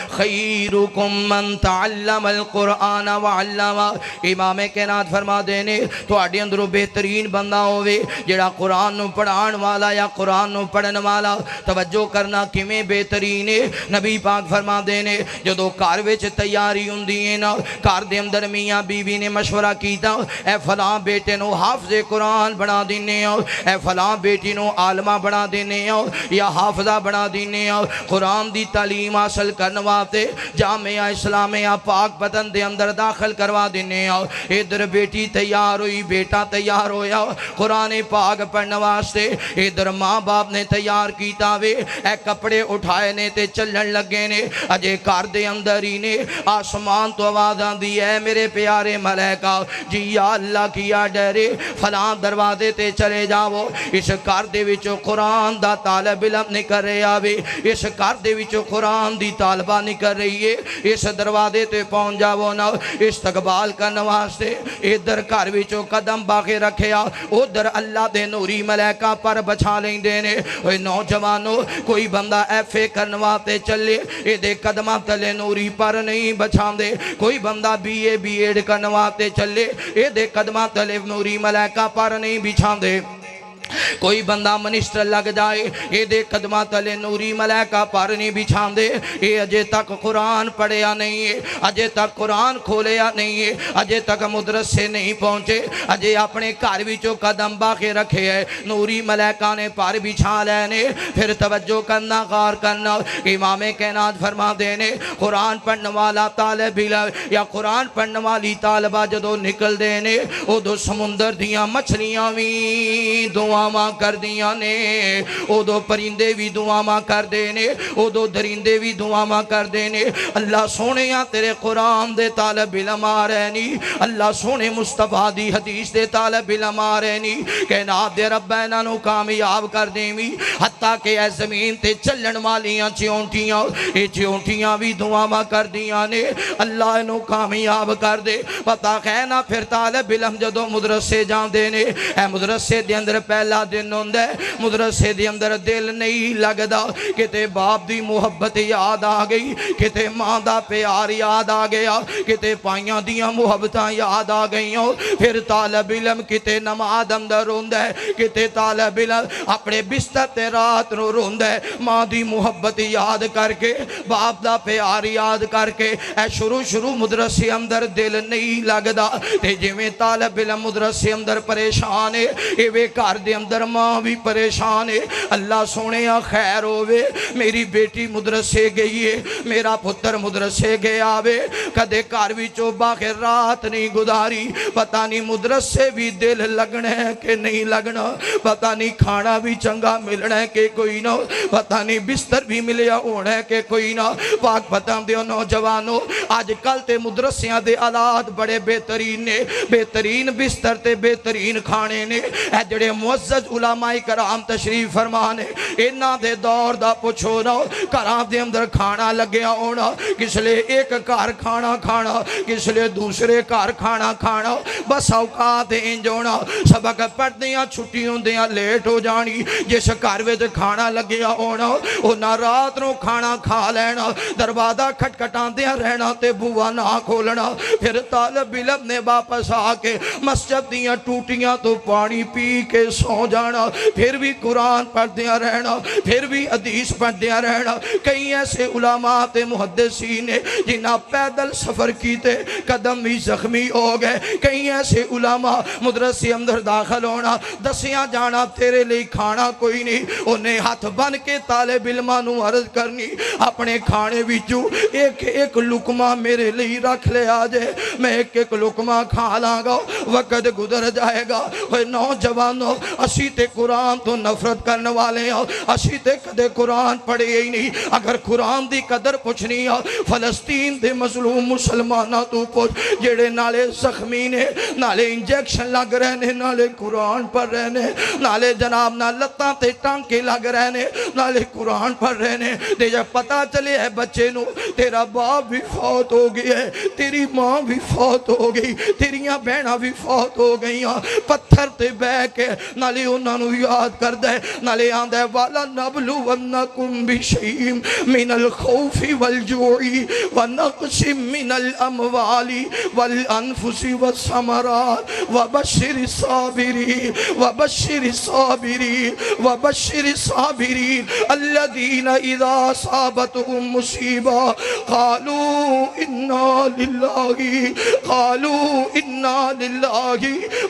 خیرکم من تعلم القرآن وعلم امام کائنات فرما دینے تو آڈی اندرو بہترین بندہ ہوئے جڑا قرآن نو پڑھان والا یا قرآن نو پڑھن والا توجہ کرنا کمیں بہترین نبی پاک فرما دینے جدو کاروے چ تیاری ہوندی نا کار دے اندر میاں بیوی نے مشورہ کیتا اے فلاں بیٹے نو حافظ قرآن بنا دینے اے فلاں بیٹی نو عالمہ بنا دینے یا حافظہ بنا دینے قرآن دی تعلیم حاصل کرنے واسطے جامعہ اسلامیہ پاک وطن دے اندر داخل کروا دینے ادھر بیٹی تیار ہوئی بیٹا تیار ہویا قرآن پاک پڑھنے واسطے ادھر ماں باپ نے تیار کیتا وے اے کپڑے اٹھائے نے تے چلن لگے نے اجے کار دے اندر ہی نے آسمان تو آواز دی ہے میرے پیارے ملائکہ جی یا اللہ کیا ڈرے فلاں دروازے تے چلے جاؤ اس کار دے وچو قرآن دا طالب علم نکل رہے آوے اس کار دے وچو قرآن دی طالبہ نکل رہی ہے اس دروازے تے پہنچ جاؤ نا استقبال کرنے واسطے ادھر کار وچو قدم باقی رکھے ادھر اللہ دے نوری ملائکہ پر بچھا لیں دینے نوجوانوں کوئی بندہ ایفے کرنے واسطے چلے دے قدمہ تلے نوری پر نہیں بچھا دے کوئی کوئی بندہ بی ایڈ کرنواتے چلے اے دے قدمہ تلے نوری ملائکہ پر نہیں بچھان دے کوئی بندہ منسٹر لگ جائے اے دے قدمہ تلے نوری ملائکہ پر نہیں بچھان دے اے اجے تک قرآن پڑھیا نہیں ہے اجے تک قرآن کھولیا نہیں ہے اجے تک مدرسے نہیں پہنچے اجے اپنے گھر وچوں قدم باقی رکھے ہے نوری ملائکہ نے پر بچھا لینے پھر توجہ کرنا غور کرنا امام کائنات فرما دینے قرآن پڑھنے والا طالب علم یا قرآن پڑھنے والی طالبہ جدو نکل دینے او دو سمندر دیاں مچھلیاں بھی دعا ماں کر دیا نے او دو پرندے بھی دعا ماں کر دینے او دو درندے بھی دعا ماں کر دینے اللہ سونے یا تیرے قرآن دے طالب علم آ رہے نہیں اللہ سونے مصطفیٰ دی حدیث دے طالب علم آ رہے نہیں کائنات دے رب انہاں نو کامیاب کر دیویں حتیٰ کہ اے زمین تے چلن والیاں چونٹیاں اے چونٹیاں بھی دعا ماں کر دیا نے اللہ نو کامیاب کر دے پتہ خینا پھر طالب علم جدو مدرسے جان دینے اے مدرسے دے اندر پہلا دن ہوندہ ہے مدرسے دے اندر دل نہیں لگدا کتے باپ دی محبت یاد آ گئی کتے ماں دا پیار یاد آ گیا کتے پائیاں دیاں محبتاں یاد آ گئیاں پھر طالب علم کتے نماز اندر ہوندہ ہے کتے طالب علم اپنے بستر تے رات رو روندہ ہے ماں دی محبت یاد کر کے باپ دا پیار یاد کر کے اے شروع مدرسے اندر دل نہیں لگدا تے جی میں طالب علم مدرسے اندر پریشان ہے اے وے گھر دے اندر ماں بھی پریشان ہے اللہ سونے خیر ہوئے میری بیٹی مدرسے گئی ہے میرا پتر مدرسے گیا وے کدے گھر وچوں باہر رات نہیں گزاری پتہ نہیں مدرسے بھی دل لگنا ہے کہ نہیں لگنا پتہ نہیں کھانا بھی چنگا ملنا ہے کہ کوئی نہ پتہ نہیں بستر بھی ملیا ہونا ہے کہ کوئی نہ پاک پتہ دیو نوجوانوں آج کل تے مدرسیاں دے آلات بڑے بہترین نے بہترین بستر تے بہترین کھانے نے اے جڑے معزز علماء کرام تشریف فرمانے انہاں دے دور دا پوچھو نا گھراں دے اندر کھانا لگیا ہونا کس لئے ایک گھر کھانا کھانا کس لئے دوسرے گھر کھانا کھانا بس اوقات انج ہونا سبق پڑھدیاں چھٹی ہوندیاں لیٹ ہو جانی جس گھر وچ کھانا لگیا ہونا انہاں رات نو کھانا کھا لینا دروازہ کھٹکھٹاندیاں رہنا تے بوا نہ کھولنا پھر طالب علم نے واپس آ کے مسجد دیاں ٹوٹیاں تو پانی پی کے سو جانا پھر بھی قرآن پڑھ دیا رہنا پھر بھی حدیث پڑھ دیا رہنا کئی ایسے علماء تے محدثین نے جنہاں پیدل سفر کیتے قدم بھی زخمی ہو گئے کئی ایسے علماء مدرسے اندر داخل ہونا دسیاں جانا تیرے لئے کھانا کوئی نہیں انہیں ہاتھ بن کے طالب علماء نو عرض کرنی اپنے کھانے وچوں ایک لقمہ میرے لئے رکھ لے آجے میں ایک لقمہ کھا لاں گا وقت گزر جائے گا نوجوانوں اسی تے قرآن تو نفرت کرنے والے ہیں اسی تے کدے قرآن پڑھے ہی نہیں اگر قرآن دی قدر پوچھنی ہے فلسطین دے مظلوم مسلمانہ تو پوچھ جڑے نالے زخمی نے نالے انجیکشن لگ رہنے نالے قرآن پڑھ رہنے نالے جناب نہ لتاں تے ٹانکے لگ رہنے نالے قرآن پڑھ رہنے تے جب پتہ چلے ہے بچے نو تیرا باپ بھی فوت ہو گئی ہے تیری ماں بھی فوت ہو گئی تیریاں بہنہ بھی فوت ہو گئی پتھر تے بے کے نالے انہوں نے یاد کر دے نالے آندے والا نبلونکم بشیء من الخوف والجوع ونقص من الاموال والانفس والثمرات وبشر الصابرين وبشر الصابرين وبشر الصابرين الذين اذا اصابتهم مصيبة قالوا انا لله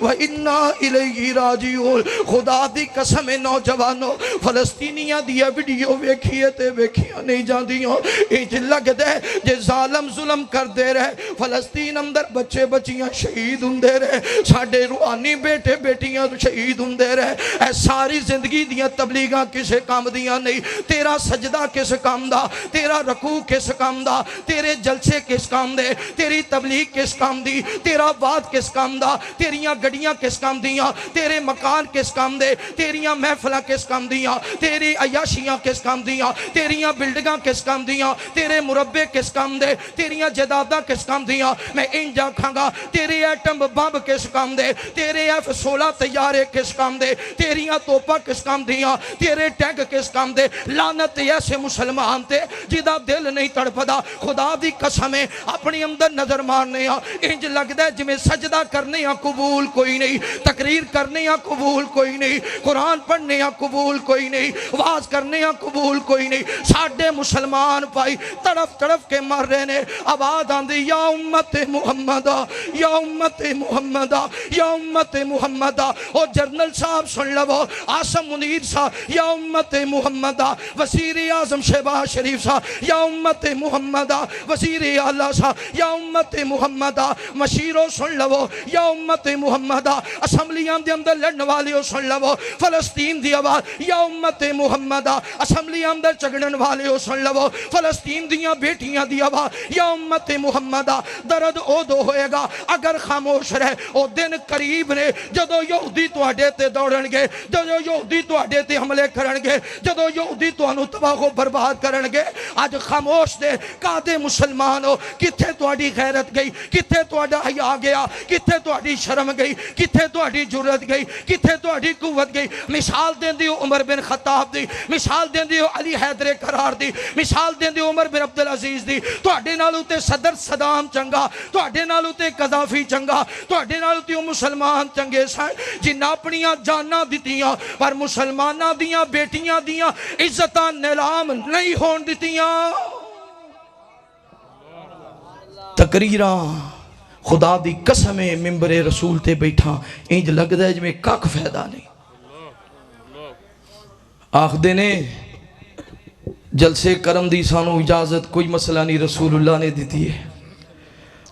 وَإِنَّا إِلَيْهِ راجعون خدا دی قسم نوجوانوں فلسطینیاں دیا ویڈیو ویکھیے تے ویکھیاں نہیں جان دیوں ایج لگ دے جے ظالم ظلم کر دے رہے فلسطین اندر بچے بچیاں شہید ہوندے رہے ساڑھے روحانی بیٹے بیٹیاں شہید ہوندے رہے اے ساری زندگی دیاں تبلیغاں کسے کام دیاں نہیں تیرا سجدہ کس کام دا تیرا رکوع کس کام دا تیرے جلسے کس کام دے تیری تبلیغ کس کام دی تیرا بات کس کام دا تیریاں گڑیاں کس کام دیاں تیرے مکان کس کس کام دے، تیریاں محفلاں کس کام دیاں، تیری عیاشیاں کس کام دیاں، تیریاں بلڈنگاں کس کام دیاں، تیرے مربے کس کام دے، تیریاں جداداں کس کام دیاں، میں انج آکھاں گا تیرے ایٹم بم کس کام دے، تیرے F-16 طیارے کس کام دے، تیریاں توپا کس کام دیاں، تیرے ٹینک کس کام دے۔ لعنت ایسے مسلمان تے جدا دل نہیں تڑپدا، خدا دی قسمیں اپنی اندر نظر مارنے ہاں، انج لگ دے جمیں سجدہ کرنے ہاں قبول کوئی نہیں، تقریر کرنے ہاں قبول کوئی نہیں، قرآن پڑھنے ہاں قبول کوئی نہیں، واز کرنے ہاں قبول کوئی نہیں۔ ساڑھے مسلمان پائی تڑف تڑف کے مر رہے نے، آواز آندھی یا امت محمدہ، یا امت محمدہ، یا امت محمدہ۔ او جرنل صاحب سن لو، آسم منیر صاحب یا امت محمدہ، وزیر اعظم شہباز شریف صاحب یا امت محمدہ، وزیر اعلیٰ صاحب یا امت محمدہ، مشیروں سن لو یا امت محمدہ، اسمبلیاں دے اندر لڑن والیوں سن لو، فلسطین دی آواز یا امت محمدہ، اسمبلیاں اندر چگڑن والیوں سن لو، فلسطین دیاں بیٹیاں دی آواز یا امت محمدہ۔ درد او دو ہوئے گا اگر خاموش رہے، او دن قریب نے جدو یہودی تواڈے تے دوڑن گے، جدو یہودی تواڈے تے حملے کرن گے، جدو یہودی توانو تباہ و برباد کرن گے۔ آج خاموش دے کادے مسلمان ہو، کتھے تواڈی غیرت گئی، کتھے تواڈا حیا گیا، کتھے تواڈی شرم گئی، کتھے تواڈی جرت گئی، کتھے تواڈی قوت گئی۔ مثال دین دیو عمر بن خطاب دی، مثال دین دیو علی حیدر کرار دی، مثال دین دیو عمر بن عبدالعزیز دی۔ تواڈے نالوں تے صدر صدام چنگا، تواڈے نالوں تے قذافی چنگا، تواڈے نالوں تے مسلمان چنگے سن جنہ اپنیاں جاناں دتیاں، پر مسلماناں دیاں بیٹیاں دیاں عزتاں نیلام نہیں ہون دتیاں۔ تقریراں خدا دی قسمیں ممبر رسول تے بیٹھا انج لگ دے جمیں کاک فائدہ نہیں۔ آخ دینے جلسے کرم دی سانو اجازت کوئی مسئلہ نہیں، رسول اللہ نے دیتی ہے۔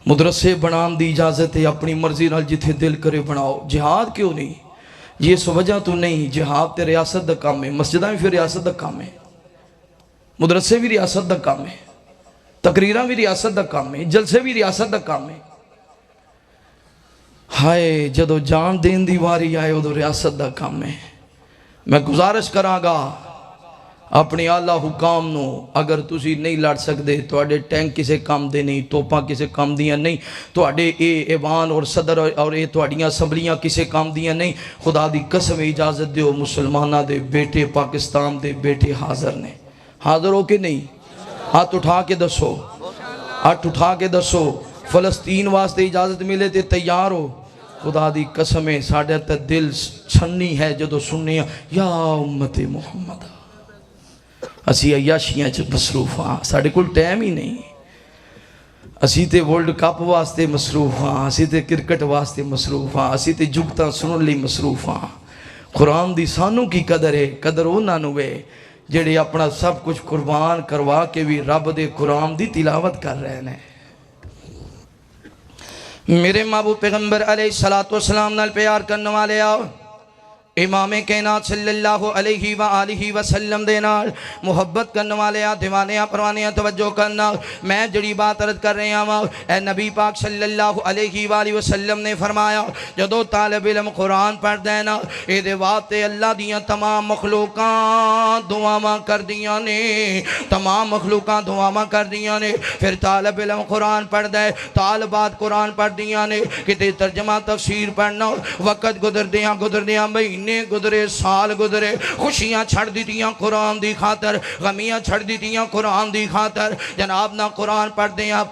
مدرسے بنان دی اجازت ہے، اپنی مرضی نال جتھے دل کرے بناؤ۔ جہاد کیوں نہیں؟ یہ اس وجہ تو نہیں، جہاد تے ریاست دا کام ہے، مسجدہ بھی پھر ریاست دا کام ہے، مدرسے بھی ریاست دا کام ہے، تقریراں بھی ریاست دا کام ہے، جلسے بھی ریاست دا کام ہے۔ ہائے جدو جان دین دی واری آئے وہ ریاست دا کام ہے۔ میں گزارش کراں گا اپنی اعلیٰ حکام نو، اگر تسی نہیں لڑ سکتے، تواڈے ٹینک کسے کام دے نہیں، توپاں کسے کام دیاں نہیں، تواڈے اے ایوان اور صدر اور اے تواڈیاں اسمبلیاں کسے کام دیاں نہیں، خدا دی قسم اجازت دیو، مسلمانہ دے بیٹے، پاکستان دے بیٹے حاضر نے۔ حاضر ہو کہ نہیں؟ ہاتھ اٹھا کے دسو، ہاتھ اٹھا کے دسو، فلسطین واسطے اجازت ملے تے تیار ہو؟ خدا دی قسمیں ساڑھے تے دل چھنی ہے جدو سننے یا امت محمد۔ اسی عیاشیاں چ مصروف ہاں، ساڑھے کل ٹائم ہی نہیں۔ اسی تے ورلڈ کپ واسطے مصروف ہاں، اسی تے کرکٹ واسطے مصروف ہاں، اسی تے جگتاں سنن لی مصروف ہاں۔ قرآن دی سانوں کی قدر ہے، قدر انہاں نوں ہے جڑے اپنا سب کچھ قربان کروا کے بھی رب دے قرآن دی تلاوت کر رہے ہیں۔ میرے محبوب پیغمبر علیہ السلام نال پیار کرنے والے آؤ، امام کائنات صلی اللہ علیہ وآلہ وسلم دے نال محبت کرنے والے آ، دیوانے آ، پروانے آ، توجہ کرنا۔ میں جڑی بات عرض کر رہے ہیں اے نبی پاک صلی اللہ علیہ وآلہ وسلم نے فرمایا جدو طالب علم قرآن پڑھ دینا اے دے واتے اللہ دیاں تمام مخلوقاں دعاواں کر دیاں نے، تمام مخلوقاں دعاواں کر دیاں نے۔ پھر طالب علم قرآن پڑھ دے، طالبات قرآن پڑھ دیاں نے، کتے ترجمہ تفسیر پڑھنا، وقت گزر دیاں مہینے گزرے، سال گزرے، خوشیاں چھڑ دیتیاں قرآن دی خاطر، غمیاں چھڑ دیتیاں قرآن دی خاطر۔ جناب نہ قرآن پڑھ دیاں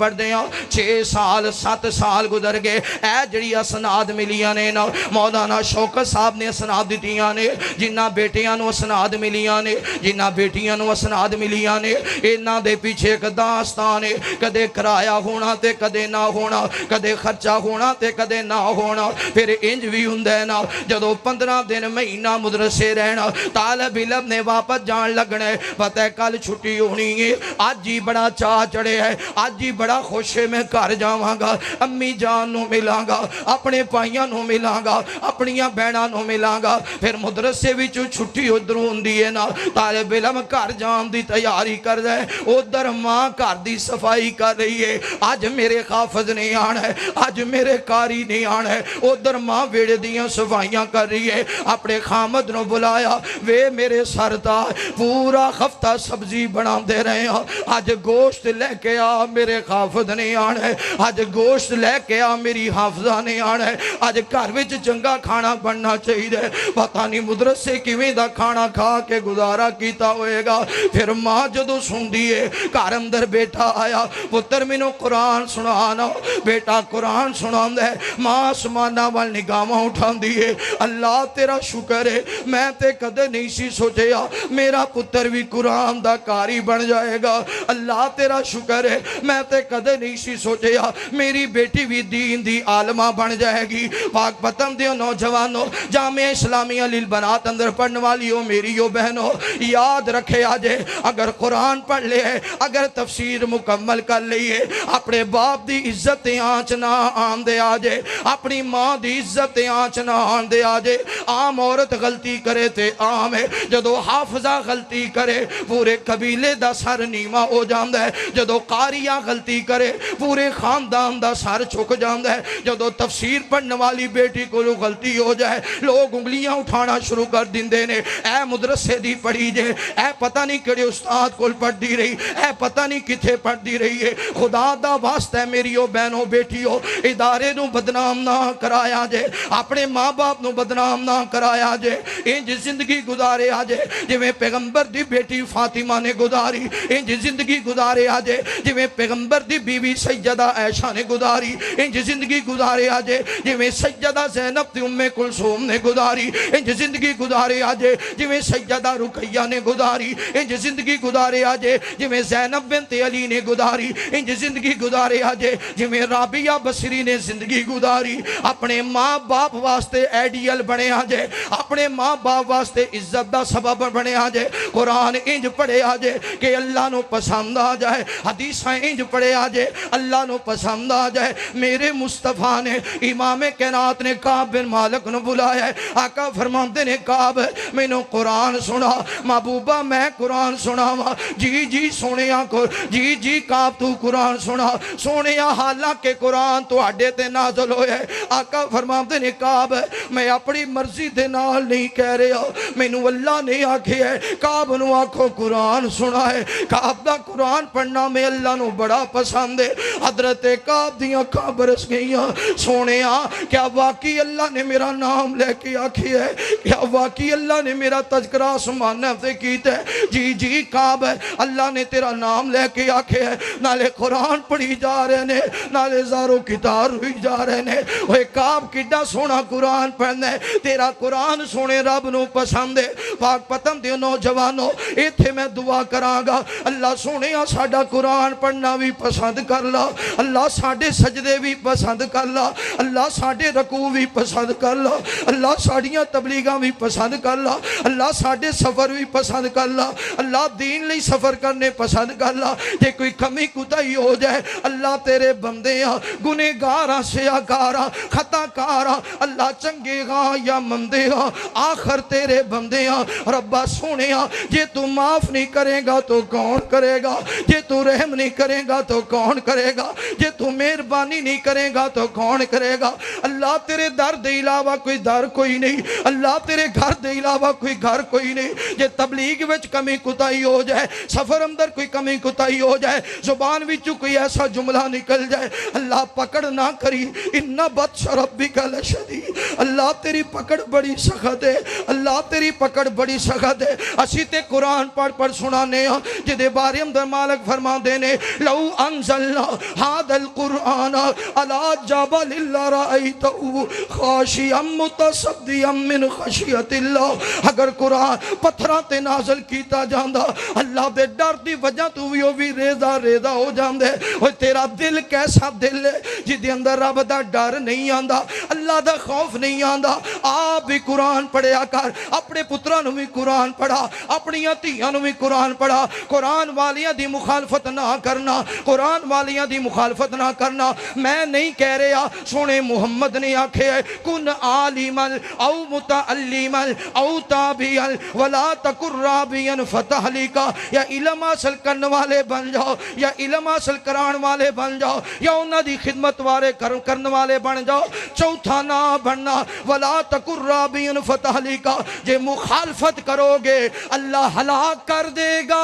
6 سال 7 سال گزر گئے، اے جڑی اسناد ملیاں نے نا، مولانا شوکت صاحب نے اسناد دیتیاں نے، جنہ بیٹیاں نو اسناد ملیاں نے، جنہ بیٹیاں نو اسناد ملیاں نے، انہاں دے پیچھے ایک داستان ہے، کدے کرایہ ہونا تے کدے نہ ہونا، کدے خرچہ ہونا تے کدے نہ ہونا۔ پھر انج بھی ہوندے نا جدو 15 دن مہینہ مدرسے رہنا، طالب علم نے واپس جان لگنا ہے، پتہ ہے کل چھٹی ہونی ہے، آج ہی بڑا چاہ چڑھے ہے، آج ہی بڑا خوش ہے، میں گھر جاواں گا، امی جان نو ملاں گا، اپنے پائیاں نو ملاں گا، اپنیاں بہناں نو ملاں گا۔ پھر مدرسے وچوں چھٹی ادھر ہوندی ہے نا، طالب علم گھر جان دی تیاری کر رہا ہے، ادھر ماں گھر دی صفائی کر رہی ہے، آج میرے حافظ نہیں آنا ہے، آج میرے قاری نہیں آنا ہے، ادھر ماں ویڑے دیاں صفائیاں کر رہی ہے، اپنے خامد نو بلایا وے میرے سردار پورا ہفتہ سبزی بنا دے رہے ہیں آج گوشت لے کے آ میرے خافد نہیں آنا ہے آج گوشت لے کے آ میری حافظہ نہیں آنا ہے آج گھر وچ چنگا کھانا بننا چاہیے پتہ نہیں مدرسے کیویں دا کھانا کھا کے گزارا کیتا ہوئے گا پھر ماں جدو سن دیئے گھر اندر بیٹا آیا پتر مینوں قرآن سنانا بیٹا قرآن سنا دے ماں آسمانہ وال نگاہاں اٹھا دیئے اللہ تیرا شکر ہے میں تے کدے نہیں سی سوچیا میرا پتر بھی قرآن دا کاری بن جائے گا اللہ تیرا شکر ہے میں تے کدے نہیں سی سوچیا میری بیٹی بھی دین دی عالمہ بن جائے گی پاک پتم دیو نوجوانوں جامعہ اسلامیہ للبنات اندر پڑھنے والی ہو میری ہو بہنوں یاد رکھے آجے اگر قرآن پڑھ لے اگر تفسیر مکمل کر لئے اپنے باپ دی عزت آنچ نہ آن دے آجے اپنی ماں دی عزت آنچ نہ آن دے آجے عام عورت غلطی کرے تے عام ہے جدو حافظہ غلطی کرے پورے قبیلے دا سر نیمہ ہو جاندہ ہے جدو قاریہ غلطی کرے پورے خاندان دا سر چھک جاندہ ہے جدو تفسیر پڑھنے والی بیٹی کو غلطی ہو جائے لوگ انگلیاں اٹھانا شروع کر دن دینے اے مدرسے دی پڑھی جے اے پتہ نہیں کڑے استاد کول پڑھ دی رہی اے پتہ نہیں کتھے پڑھ دی رہی ہے خدا دا واسطہ ہے میریو بہنوں بیٹیو ادارے نو بدنام نہ کرایا جے اپنے ماں باپ نو بدنام نہ کرایا جے انج زندگی گزارے آجے جویں پیغمبر دی بیٹی فاطمہ نے گزاری انج زندگی گزارے آجے جویں پیغمبر دی بیوی سیدہ عائشہ نے گزاری انج زندگی گزارے آجے جویں سیدہ زینب دی ام کلثوم نے گزاری انج زندگی گزارے آجے جویں سیدہ رقیہ نے گزاری انج زندگی گزارے آجے جویں زینب بنت علی نے گزاری انج زندگی گزارے آجے جویں رابعہ بصری نے زندگی گزاری اپنے ماں باپ واسطے ایڈیل بنے آجے اپنے ماں باپ واسطے عزت دا سبب بنے آجے قرآن انج پڑھے آجے کہ اللہ نو پسند آ جائے حدیثیں انج پڑھے آجے اللہ نو پسند آ جائے میرے مصطفیٰ نے امام کائنات نے کعب بن مالک نو بلایا ہے آقا فرماندے نے کعب میں نو قرآن سنا محبوبہ میں قرآن سنا جی جی سونیا کو جی جی کعب تو قرآن سنا سونیا حالانکہ قرآن تو اڈے تے نازل ہویا ہے آقا فرماندے نے کعب میں اپنی مرضی دے نال نہیں کہہ رہا میں نو اللہ نے آکھے ہے کعب نو آکھو قرآن سنا ہے کعب دا قرآن پڑھنا میں اللہ نو بڑا پسند ہے حضرت کعب دیاں کعب برس گئیاں سونیا کیا واقعی اللہ نے میرا نام لے کے آکھی ہے کیا واقعی اللہ نے میرا تذکرہ آسمان سے کیتا ہے جی جی کعب ہے اللہ نے تیرا نام لے کے آکھے ہے نالے قرآن پڑھی جا رہے ہیں نالے زارو کتار ہوئی جا رہے ہیں وہ کعب کڈا سونا قرآن پڑھنا ہے تیرا قرآن سونے رب نو پسند ہے پاک پتم دیو نوجوانوں ایتھے میں دعا کراں گا اللہ سونے ساڈا قرآن پڑھنا بھی پسند کر لا اللہ ساڈے سجدے بھی پسند کر لا اللہ ساڈے رکوع بھی پسند کر لا اللہ ساڈیاں تبلیغاں بھی پسند کر لا اللہ ساڈے سفر بھی پسند کر لا اللہ دین لئی سفر کرنے پسند کر لا جے کوئی کمی کوتاہی ہو جائے اللہ تیرے بندے ہاں گنہگاراں سیاہکاراں خطا کاراں اللہ چنگے ہاں یا مندے ہاں آخر تیرے بندے ہاں ربا سونے ہاں جے تو معاف نہیں کرے گا تو کون کرے گا جے تو رحم نہیں کرے گا تو کون کرے گا جے تو مہربانی نہیں کرے گا تو کون کرے گا اللہ تیرے در دے علاوہ کوئی در کوئی نہیں اللہ تیرے گھر دے علاوہ کوئی گھر کوئی نہیں جے تبلیغ وچ کمی کوتاہی ہو جائے سفر اندر کوئی کمی کوتاہی ہو جائے زبان وچوں کوئی ایسا جملہ نکل جائے اللہ پکڑ نہ کری ان بطش ربک لشدید اللہ تیری پکڑ بڑی سخت ہے اللہ تیری پکڑ بڑی سخت ہے اسی تے قرآن پڑھ سنانے ہاں جدے بارے اندر مالک فرما دینے لو انزلنا هذا القرآن على جبل لرأيته خاشعا متصدعا من خشیت اللہ اگر قرآن پتھراں تے نازل کیتا جاندا اللہ دے ڈر دی وجہ تو بھی ریزہ ریزہ ہو جاندے اوہ تیرا دل کیسا دل ہے جدے اندر رب دا ڈر نہیں آندا اللہ دا خوف نہیں آندا آپ بھی قرآن پڑھیا کر اپنے پترانوں بھی قرآن پڑھا اپنی دھیاں بھی قرآن پڑھا قرآن والیاں دی مخالفت نہ کرنا قرآن والیاں دی مخالفت نہ کرنا میں نہیں کہہ رہا سونے محمد نے آکھے کن عالما او متعلما او تابعا ولا تکن رابعا فتہلکا یا علم حاصل کرنے والے بن جاؤ یا علم حاصل کران والے بن جاؤ یا انہاں دی خدمت والے کرنے والے بن جاؤ چوتھا نہ بننا ولا تکن عرابین فتہلیکا، جے مخالفت کرو گے اللہ ہلاک کر دے گا۔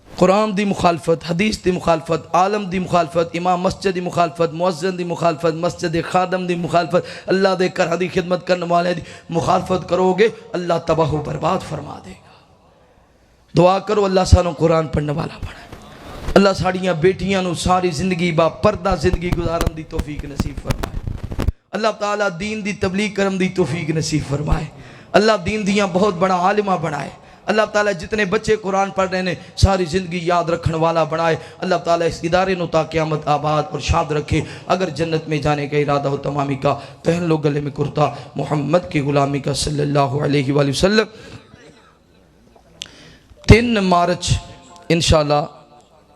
قرآن دی مخالفت، حدیث دی مخالفت، عالم دی مخالفت، امام مسجد دی مخالفت، مؤذن دی مخالفت، مسجد خادم دی مخالفت، اللہ دے گھر دی خدمت کرنے والے دی مخالفت کرو گے اللہ تباہ و برباد فرما دے گا۔ دعا کرو اللہ سانوں قرآن پڑھنے والا بنائے، اللہ ساڑیاں بیٹیاں نو ساری زندگی با پردہ زندگی گزارن دی توفیق نصیب فرمائے، اللہ تعالیٰ دین دی تبلیغ کرم دی توفیق نصیب فرمائے، اللہ دین دیاں بہت بڑا عالمہ بنائے، اللہ تعالیٰ جتنے بچے قرآن پڑھ رہے ہیں ساری زندگی یاد رکھنے والا بنائے، اللہ تعالیٰ اس ادارے نو تا قیامت آباد اور شاد رکھے۔ اگر جنت میں جانے کا ارادہ ہو تمامی کا پہن لو گلے میں کرتا محمد کی غلامی کا صلی اللہ علیہ وآلہ وسلم۔ 3 مارچ انشاءاللہ